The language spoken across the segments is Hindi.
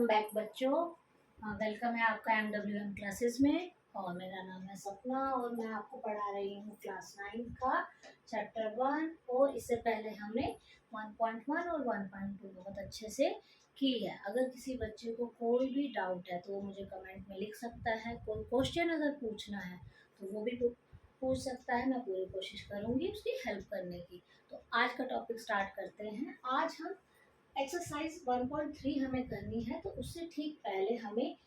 वेलकम बैक बच्चों। वेलकम है आपका MWM क्लासेस में और मेरा नाम है सपना और मैं आपको पढ़ा रही हूँ क्लास 9 का चैप्टर 1। और इससे पहले हमने 1.1 और 1.2 बहुत अच्छे से की है। अगर किसी बच्चे को कोई भी डाउट है तो वो मुझे कमेंट में लिख सकता है। कोई क्वेश्चन अगर पूछना है तो वो भी पूछ सकता है। मैं पूरी कोशिश करूँगी उसकी हेल्प करने की। तो आज का टॉपिक स्टार्ट करते हैं। आज हम एक्सरसाइज 1.3 हमें करनी है, तो उससे ठीक पहले हमें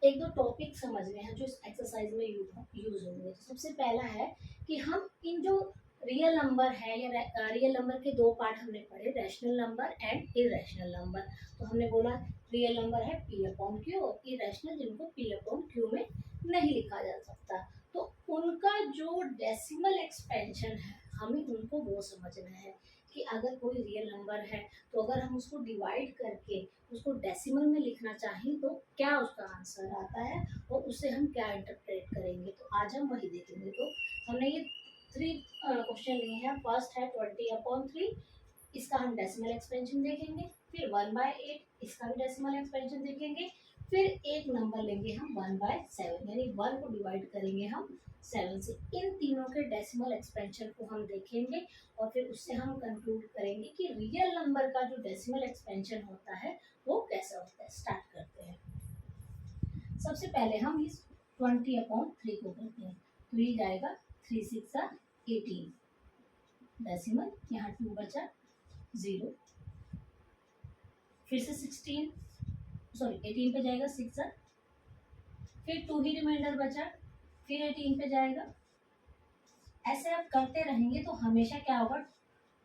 एक दो टॉपिक समझने हैं जो इस एक्सरसाइज में यूज होंगे। तो सबसे पहला है कि हम इन जो रियल नंबर है या रियल नंबर के दो पार्ट हमने पढ़े, rational number and irrational number. तो हमने बोला रियल नंबर है P अपॉन क्यू और इरेशनल जिनको P अपॉन क्यू में नहीं लिखा जा सकता। तो उनका जो डेसिमल एक्सपेंशन है हमें उनको वो समझना है कि अगर कोई रियल नंबर है तो अगर हम उसको डिवाइड करके उसको डेसिमल में लिखना चाहें तो क्या उसका आंसर आता है और उससे हम क्या इंटरप्रेट करेंगे। तो आज हम वही देखेंगे। तो हमने ये 3 क्वेश्चन लिए हैं। फर्स्ट है 20/3, इसका हम डेसिमल एक्सपेंशन देखेंगे। फिर 1/8, इसका भी डेसिमल एक्सपेंशन देखेंगे। फिर एक नंबर लेंगे हम 1/7, यानी 1 को डिवाइड करेंगे हम 7 से। इन तीनों के डेसिमल एक्सपेंशन को हम देखेंगे और फिर उससे हम कंक्लूड करेंगे कि रियल नंबर का जो डेसिमल एक्सपेंशन होता है वो कैसा होता है। स्टार्ट करते हैं। सबसे पहले हम इस 20/3 को करते हैं। तो ये जाएगा 3 6 18 डेसिमल, यहाँ 2 बचा 0, फिर से 18 पे जाएगा 6, फिर 2 ही रिमाइंडर बचा, फिर 18 पे जाएगा। ऐसे आप करते रहेंगे तो हमेशा क्या होगा,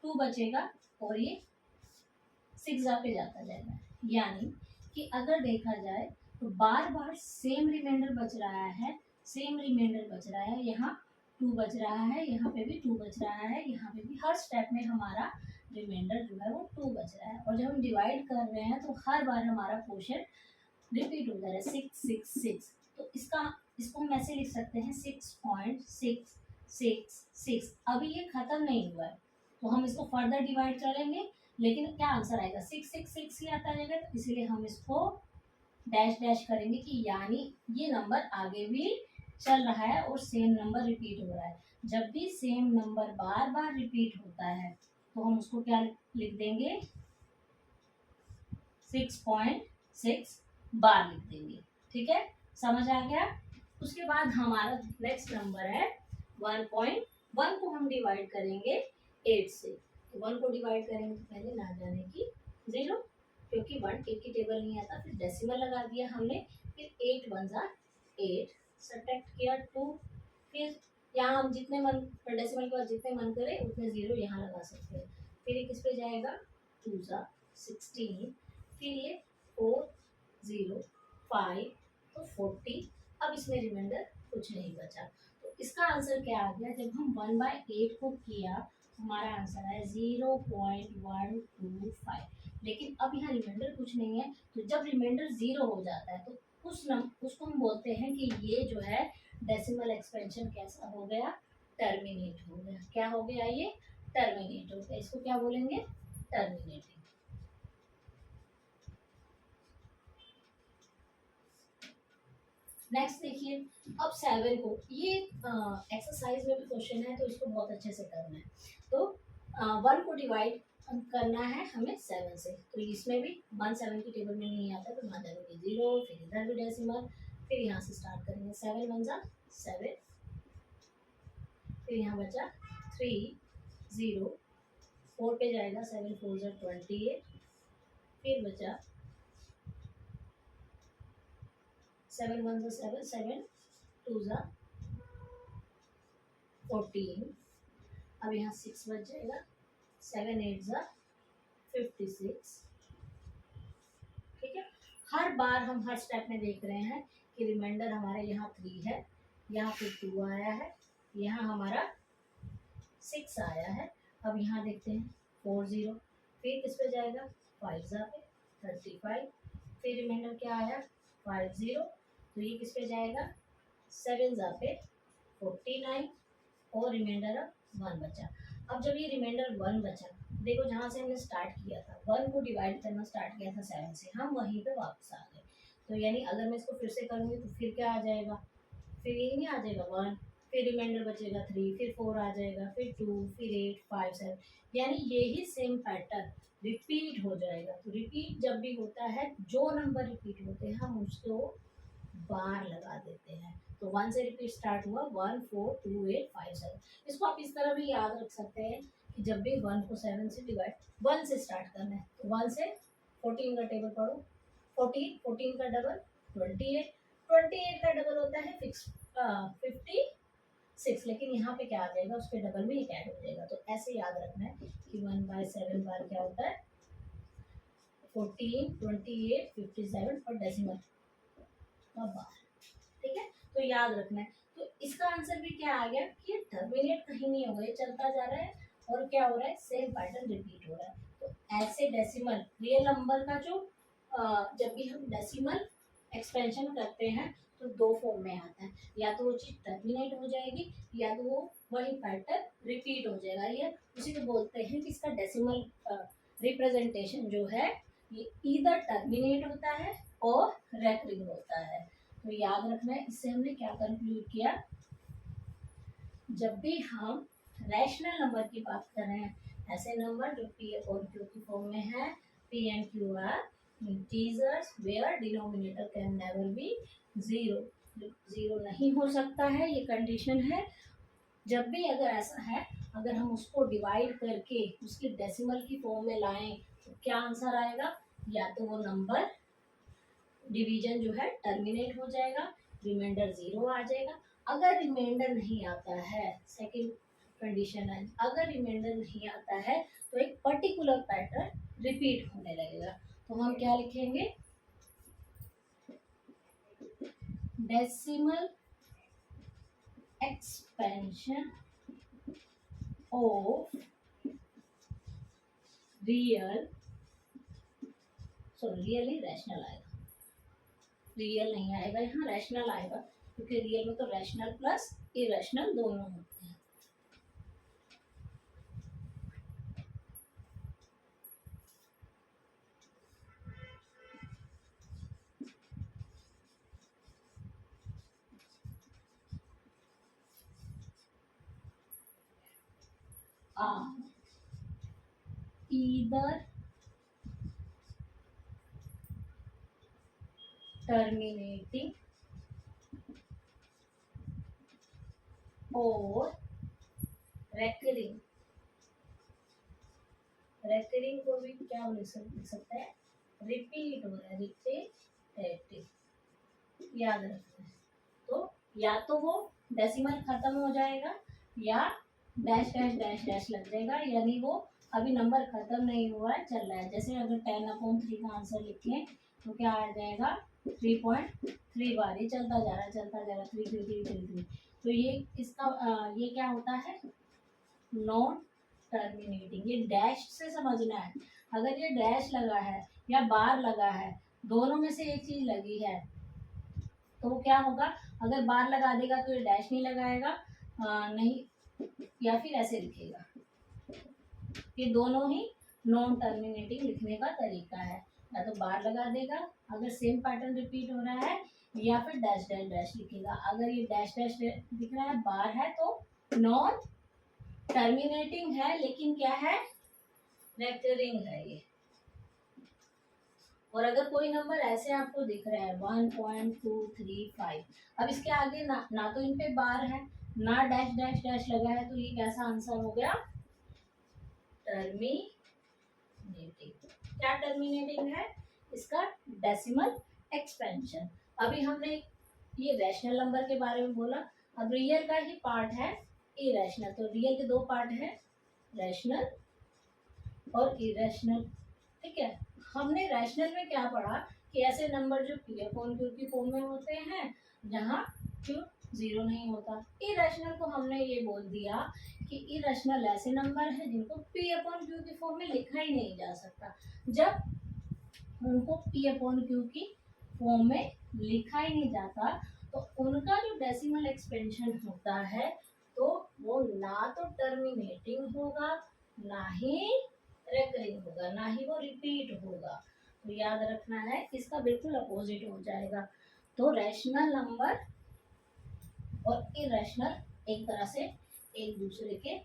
2 बचेगा और ये 6 पे जाता जाएगा। यानी कि अगर देखा जाए तो बार बार सेम रिमाइंडर बच रहा है, यहाँ 2 बच रहा है, यहाँ पे भी 2 बच रहा है, यहाँ पे भी। हर स्टेप में हमारा रिमाइंडर जो है वो 2 बच रहा है। और जब हम डिवाइड कर रहे हैं तो हर बार हमारा पोर्शन रिपीट हो जा रहा है 6 6 6। तो इसको हम ऐसे लिख सकते हैं 6.666। अभी ये खत्म नहीं हुआ है तो हम इसको फर्दर डिवाइड करेंगे, लेकिन क्या आंसर आएगा 666 ही आता रहेगा। तो इसीलिए हम इसको डैश डैश करेंगे कि यानी ये नंबर आगे भी चल रहा है और सेम नंबर रिपीट हो रहा है। जब भी सेम नंबर बार बार रिपीट होता है तो हम उसको क्या लिख देंगे, 6.6 बार लिख देंगे। ठीक है, समझ आ गया। उसके बाद हमारा नेक्स्ट नंबर है 1.1 को हम डिवाइड करेंगे 8 से। तो 1 को डिवाइड करेंगे तो पहले ना जाने की 0, क्योंकि 1 एक की टेबल नहीं आता। फिर डेसिमल लगा दिया हमने, फिर 8 1 ज़ा 8, सब्ट्रैक्ट किया 2, फिर यहाँ हम जितने मन डेसिमल के बाद जितने मन करे उतने 0 यहाँ लगा सकते हैं। फिर ये किस पे जाएगा, 2 ज़ा 16, फिर ये 4 0 5 तो 40। अब इसमें रिमाइंडर कुछ नहीं बचा। तो इसका आंसर क्या आ गया, जब हम 1/8 को किया हमारा आंसर है 0.125। लेकिन अब यहाँ रिमाइंडर कुछ नहीं है, तो जब रिमाइंडर 0 हो जाता है तो उसको हम बोलते हैं कि ये जो है डेसिमल एक्सपेंशन कैसा हो गया, टर्मिनेट हो गया। क्या हो गया, ये टर्मिनेट हो गया। इसको क्या बोलेंगे, टर्मिनेटिंग। नेक्स्ट देखिए, अब 7 को, ये एक्सरसाइज में भी क्वेश्चन है तो इसको बहुत अच्छे से करना है। तो 1 को डिवाइड करना है हमें 7 से। तो इसमें भी 1 7 की टेबल में नहीं आता तो ना जाएंगे 0, फिर इधर भी डेसिमल, फिर यहाँ से स्टार्ट करेंगे 7 1 ज़ा 7, फिर यहाँ बचा 3 0, 4 पे जाएगा 7 4 ज़ा 28, फिर बचा 7 1 ज़ा 7 7 2 ज़ा 14। अब यहाँ 6 बच जाएगा, 7 8 ज़ा 56। ठीक है, हर बार हम हर स्टेप में देख रहे हैं कि रिमाइंडर हमारे यहाँ 3 है, यहाँ फिर 2 आया है, यहाँ हमारा 6 आया है। अब यहाँ देखते हैं 4 0, फिर किस पे जाएगा 5 ज़ा पे 35, फिर रिमाइंडर क्या आया 5 0, तो ये किस पे जाएगा 7 ज़ा पे 49 और रिमाइंडर अब 1 बचा। अब जब ये रिमाइंडर 1 बचा, देखो जहाँ से हमने स्टार्ट किया था 1 को डिवाइड करना स्टार्ट किया था 7 से, हम वहीं पे वापस आ गए। तो यानी अगर मैं इसको फिर से करूँगी तो फिर क्या आ जाएगा, फिर यही नहीं आ जाएगा 1, फिर रिमाइंडर बचेगा 3, फिर 4 आ जाएगा, फिर 2, फिर 8, 5, 7, यानी यही सेम पैटर्न रिपीट हो जाएगा। तो रिपीट जब भी होता है, जो नंबर रिपीट होते हैं हम उसको बार लगा देते हैं। तो 1 से रिपीट स्टार्ट हुआ, 1, 4, 2, 8, 5, 7। इसको आप इस तरह भी याद रख सकते हैं कि जब भी 1 को 7 से डिवाइड, 1 से स्टार्ट करना है तो 1 से 14 का टेबल पढ़ो, 14, 14 का डबल 28, 28 का डबल होता है 56, लेकिन यहाँ पे क्या आ जाएगा, उसके डबल में एक ऐड हो जाएगा। तो ऐसे याद रखना है कि 1/7 बार क्या होता है, 14, 28, 57 और डेसिमल का बार। ठीक है, तो याद रखना है। तो इसका आंसर भी क्या आ गया कि ये टर्मिनेट कहीं नहीं होगा, ये चलता जा रहा है और क्या हो रहा है, सेम पैटर्न रिपीट हो रहा है। तो ऐसे डेसिमल रियल नंबर का जो जब भी हम डेसिमल एक्सपेंशन करते हैं तो दो फॉर्म में आता है, या तो वो चीज़ टर्मिनेट हो जाएगी या तो वो वही पैटर्न रिपीट हो जाएगा। ये उसी को बोलते हैं कि इसका डेसिमल रिप्रेजेंटेशन जो है ये ईदर टर्मिनेट होता है और रेकरिंग होता है। तो याद रखना है, इससे हमने क्या कंक्लूड किया, जब भी हम रैशनल नंबर की बात कर रहे हैं, ऐसे नंबर जो पी और क्यू की फॉर्म में है, P and Q are integers where denominator can never be zero, zero नहीं हो सकता है, ये कंडीशन है। जब भी अगर ऐसा है, अगर हम उसको डिवाइड करके उसकी डेसिमल की फॉर्म में लाएं तो क्या आंसर आएगा, या तो वो नंबर डिवीजन जो है टर्मिनेट हो जाएगा, रिमाइंडर 0 आ जाएगा। अगर रिमाइंडर नहीं आता है, सेकंड कंडीशन है, अगर रिमाइंडर नहीं आता है तो एक पर्टिकुलर पैटर्न रिपीट होने लगेगा। तो हम क्या लिखेंगे, decimal expansion of real, sorry real he rational आएगा, रियल नहीं आएगा यहाँ, रैशनल आएगा, क्योंकि रियल में तो रैशनल प्लस इरेशनल दोनों होते हैं। either terminating और recurring, recurring को भी क्या लिख सकते हैं, रिपीट हो रहा है, रिपीटेटिव, याद रखना है। तो या तो वो डेसिमल खत्म हो जाएगा या डैश डैश डैश डैश लग जाएगा, यानी वो अभी नंबर खत्म नहीं हुआ है, चल रहा है। जैसे अगर 10/3 का आंसर लिखें तो क्या आ जाएगा, 3.3 बार, ये चलता जा रहा है, चलता जा रहा है, 3 3 3 3 3। तो ये इसका ये क्या होता है, नॉन टर्मिनेटिंग। ये डैश से समझना है, अगर ये डैश लगा है या बार लगा है, दोनों में से एक चीज लगी है तो क्या होगा, अगर बार लगा देगा तो ये डैश नहीं लगाएगा, नहीं, या फिर ऐसे लिखेगा। ये दोनों ही नॉन टर्मिनेटिंग लिखने का तरीका है, या तो बार लगा देगा अगर सेम पैटर्न रिपीट हो रहा है, या फिर डैश डैश डैश लिखेगा। अगर ये डैश डैश दिख रहा है, बार है, तो नॉन टर्मिनेटिंग है, लेकिन क्या है, रेकरिंग है ये। और अगर कोई नंबर ऐसे आपको दिख रहा है 1.235, अब इसके आगे ना तो इन पे बार है ना डैश डैश डैश लगा है, तो ये कैसा आंसर हो गया, टर्मिनेटिंग। क्या टर्मिनेटिंग है, इसका डेसिमल एक्सपेंशन। अभी हमने ये रैशनल नंबर के बारे में बोला, अब रियल का ही पार्ट है इरेशनल। तो रियल के दो पार्ट है, रैशनल और इरेशनल। ठीक है, हमने रैशनल में क्या पढ़ा कि ऐसे नंबर जो पी अपॉन क्यू की फॉर्म में होते हैं जहाँ क्यू 0 नहीं होता। इरेशनल को हमने ये बोल दिया कि इरेशनल ऐसे नंबर है जिनको पी अपॉन क्यू की फॉर्म में लिखा ही नहीं जा सकता। जब उनको पी अपॉन क्यू की फॉर्म में लिखा ही नहीं जाता तो उनका जो डेसिमल एक्सपेंशन होता है तो वो ना तो टर्मिनेटिंग होगा, ना ही रेकरिंग होगा, ना ही वो रिपीट होगा। तो याद रखना है, इसका बिल्कुल अपोजिट हो जाएगा। तो रैशनल नंबर और इरेशनल एक तरह से एक दूसरे के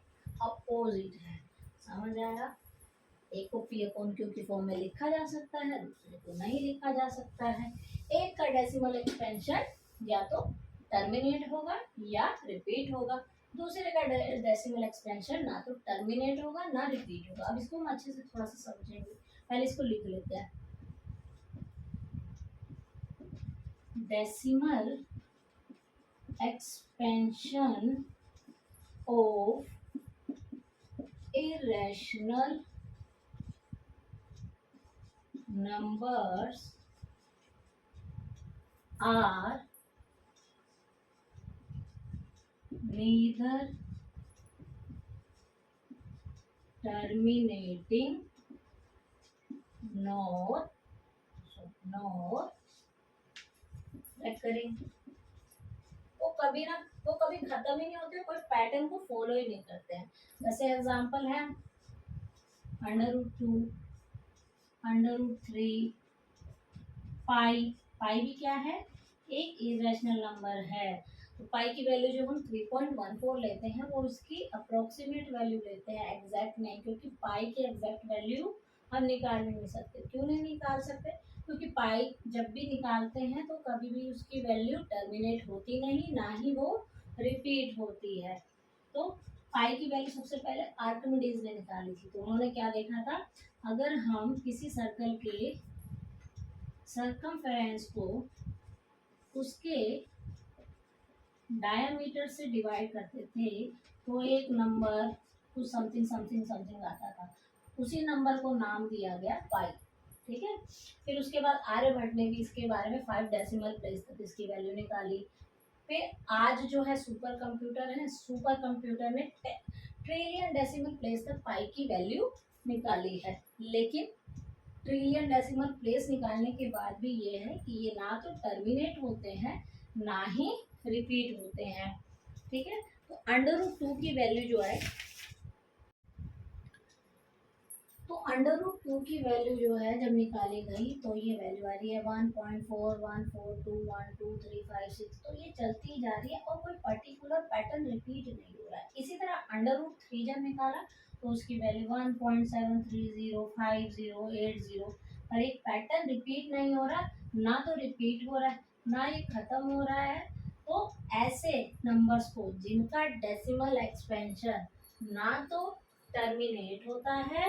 अपोजिट है। समझ आया? एक को पी अपॉन क्यू की फॉर्म में लिखा जा सकता है, दूसरे को नहीं लिखा जा सकता है। एक का डेसिमल एक्सपेंशन या तो टर्मिनेट होगा या रिपीट होगा, दूसरे का डेसिमल एक्सपेंशन ना तो टर्मिनेट होगा ना रिपीट होगा। अब इसको हम अच्छे से थोड़ा सा समझेंगे, पहले इसको लिख लेते हैं। Decimal expansion of irrational numbers are neither terminating nor recurring। वो कभी खत्म ही नहीं होते, कोई पैटर्न को फॉलो ही नहीं करते हैं। जैसे एग्जांपल है √2, √3, पाई। पाई भी क्या है? एक इरेशनल नंबर है। तो पाई की वैल्यू जो हम 3.14 लेते हैं वो उसकी अप्रोक्सीमेट वैल्यू लेते हैं, एग्जैक्ट नहीं, क्योंकि पाई की एग्जैक्ट वैल्यू हम निकाल नहीं सकते। क्यों नहीं निकाल सकते? क्योंकि पाई जब भी निकालते हैं तो कभी भी उसकी वैल्यू टर्मिनेट होती नहीं, ना ही वो रिपीट होती है। तो पाई की वैल्यू सबसे पहले आर्किमिडीज ने निकाली थी। तो उन्होंने क्या देखा था, अगर हम किसी सर्कल के सर्कमफेरेंस को उसके डायमीटर से डिवाइड करते थे तो एक नंबर कुछ समथिंग समथिंग समथिंग आता था। उसी नंबर को नाम दिया गया पाई। ठीक है। फिर उसके बाद आर्यभट्ट ने भी इसके बारे में 5 डेसिमल प्लेस तक इसकी वैल्यू निकाली। फिर आज जो है सुपर कंप्यूटर है, सुपर कंप्यूटर ने ट्रिलियन डेसिमल प्लेस तक पाई की वैल्यू निकाली है। लेकिन ट्रिलियन डेसिमल प्लेस निकालने के बाद भी ये है कि ये ना तो टर्मिनेट होते हैं ना ही रिपीट होते हैं। ठीक है। तो √2 की वैल्यू जो है, तो √2 की वैल्यू जो है जब निकाली गई तो ये वैल्यू आ रही है 1.4, 142, 12356। तो ये चलती जा रही है और कोई पर्टिकुलर पैटर्न रिपीट नहीं हो रहा है। इसी तरह √3 जब निकाला तो उसकी वैल्यू 1.7305080। और एक पैटर्न रिपीट नहीं हो रहा, ना तो रिपीट हो रहा है ना ये खत्म हो रहा है। तो ऐसे नंबर्स को जिनका डेसिमल एक्सपेंशन ना तो टर्मिनेट होता है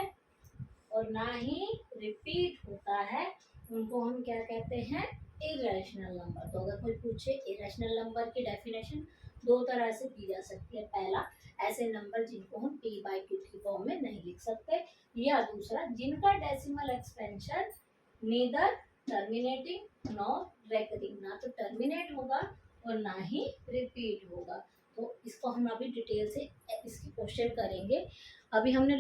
और ना ही रिपीट होता है, उनको हम क्या कहते हैं? Irrational number. तो अगर कोई पूछे इरेशनल नंबर की डेफिनेशन, दो तरह से की जा सकती है। पहला, ऐसे नंबर जिनको हम p/q की फॉर्म में नहीं लिख सकते, या दूसरा जिनका decimal expansion neither terminating nor recurring, ना तो टर्मिनेट होगा और ना ही रिपीट होगा। तो इसको हम अभी डिटेल से इसकी क्वेश्चन करेंगे। अभी हमने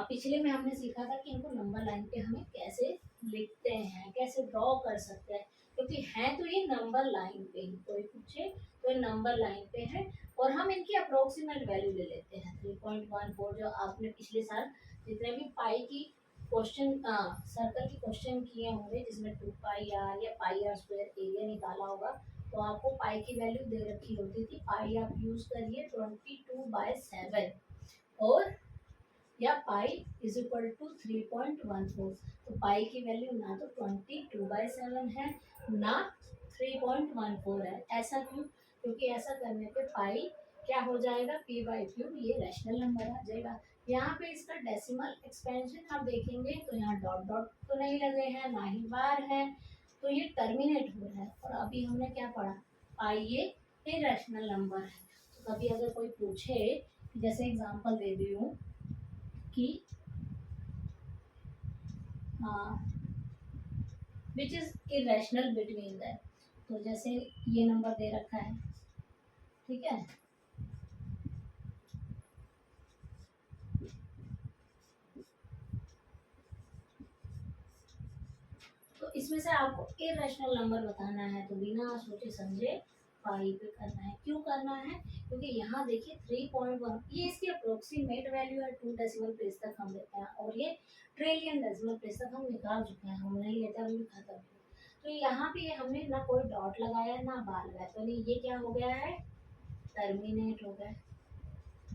पिछले में हमने सीखा था कि इनको नंबर लाइन पे हमें कैसे लिखते हैं, कैसे ड्रॉ कर सकते हैं, क्योंकि हैं तो ये नंबर लाइन पे ही। कोई पूछे तो ये नंबर लाइन पे है और हम इनकी अप्रोक्सीमेट वैल्यू ले लेते हैं 3.14। जो आपने पिछले साल जितने भी पाई की क्वेश्चन सर्कल की क्वेश्चन किए होंगे जिसमें 2πr या πr² एरिया निकाला होगा, तो आपको पाई की वैल्यू दे रखी होती थी। पाई आप यूज करिए 22/7 और या पाई इज इक्वल टू 3.14। तो पाई की वैल्यू ना तो 22/7 है ना 3.14 है। ऐसा क्यों? क्योंकि ऐसा करने पे पाई क्या हो जाएगा? p/q, ये रैशनल नंबर आ जाएगा। यहाँ पे इसका डेसिमल एक्सपेंशन आप देखेंगे तो यहाँ डॉट डॉट तो नहीं लगे हैं, ना ही बार है, तो ये टर्मिनेट हो रहा है। और अभी हमने क्या पढ़ा? पाई ये इरेशनल नंबर है। तो कभी अगर कोई पूछे, जैसे एग्जांपल दे दी हूँ कि which is irrational between that, तो जैसे ये नंबर दे रखा है, ठीक है, तो इसमें से आपको इरेशनल नंबर बताना है। तो बिना सोचे समझे पाई पे करना है। क्यों करना है? क्योंकि यहाँ देखिए 3.1 ये इसकी अप्रोक्सीमेट वैल्यू है, 2 डेसिमल प्लेस तक हम लेते हैं, और ये ट्रिलियन डेसिमल प्लेस तक हम निकाल चुके हैं, हम नहीं लेते, अभी खत्म किया। तो यहाँ पे हमने ना कोई डॉट लगाया ना बार लगाया, तो ये क्या हो गया है? टर्मिनेट हो गया।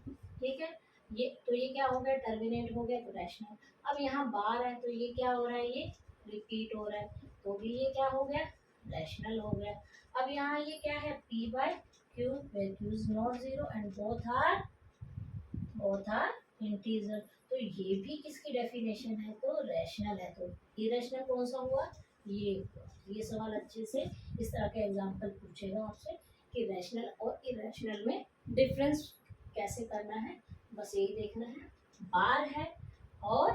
ठीक है, ये क्या हो गया? टर्मिनेट हो गया, तो रैशनल। अब यहाँ बार है तो ये क्या हो रहा है? ये रिपीट हो रहा है, तो भी ये क्या हो गया? रैशनल हो गया। अब यहाँ ये क्या है? p by Q, where q is not zero and both are integer. तो ये भी किसकी डेफिनेशन है? तो रैशनल है। तो इरेशनल कौन सा हुआ? ये हुआ। ये सवाल अच्छे से इस तरह के एग्जाम्पल पूछेगा आपसे कि रैशनल और इरेशनल में डिफरेंस कैसे करना है, बस यही देखना है। बार है और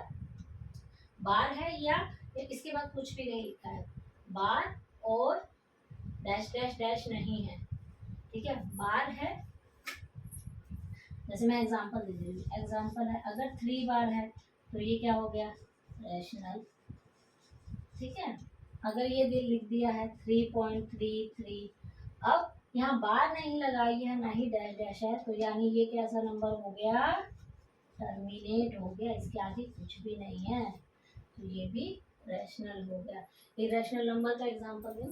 बार है या इसके बाद कुछ भी नहीं लिखा है, बार और डैश डैश डैश नहीं है। ठीक है, बार है, जैसे मैं एग्जांपल दे रही हूँ, एग्जांपल है अगर 3 बार है तो ये क्या हो गया? रैशनल। ठीक है, अगर ये लिख दिया है 3.33, अब यहाँ बार नहीं लगाई है ना ही डैश डैश है, तो यानी ये कैसा नंबर हो गया? टर्मिनेट हो गया, इसके आगे कुछ भी नहीं है, तो ये भी रैशनल हो गया। इरेशनल नंबर का एग्जांपल है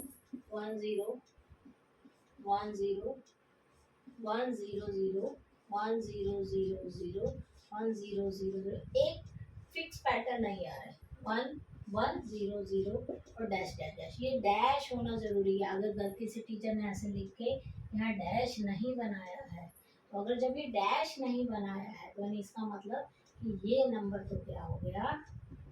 1 0 1 0 1 0 0 1 0 0 0 1 0 0 0। एक फिक्स पैटर्न नहीं आ रहा है, 1 1 0 0 और डैश डैश डैश। ये डैश होना जरूरी है, अगर गलती से टीचर ने ऐसे लिख के यहाँ डैश नहीं बनाया है, तो अगर जब ये डैश नहीं बनाया है तो इसका मतलब कि ये नंबर तो क्या हो गया?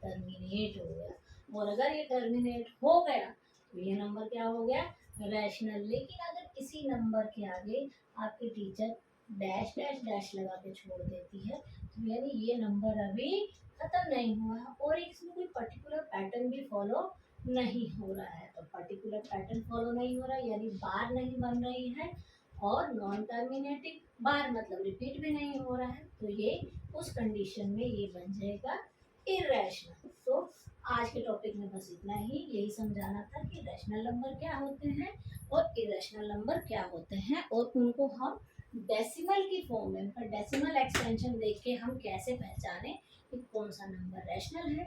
टर्मिनेट हो गया। और अगर ये टर्मिनेट हो गया तो ये नंबर क्या हो गया? रैशनल। लेकिन अगर किसी नंबर के आगे आपके टीचर डैश डैश डैश लगा के छोड़ देती है, तो यानी ये नंबर अभी खत्म नहीं हुआ है और इसमें कोई पर्टिकुलर पैटर्न भी फॉलो नहीं हो रहा है। तो पर्टिकुलर पैटर्न फॉलो नहीं हो रहा है यानी बार नहीं बन रही है, और नॉन टर्मिनेटिंग बार मतलब रिपीट भी नहीं हो रहा है, तो ये उस कंडीशन में ये बन जाएगा इरेशनल। तो आज के टॉपिक में बस इतना ही, यही समझाना था कि रैशनल नंबर क्या होते हैं और इरेशनल नंबर क्या होते हैं, और उनको हम डेसिमल की फॉर्म में, उनका डेसिमल एक्सटेंशन देख के हम कैसे पहचाने कि कौन सा नंबर रैशनल है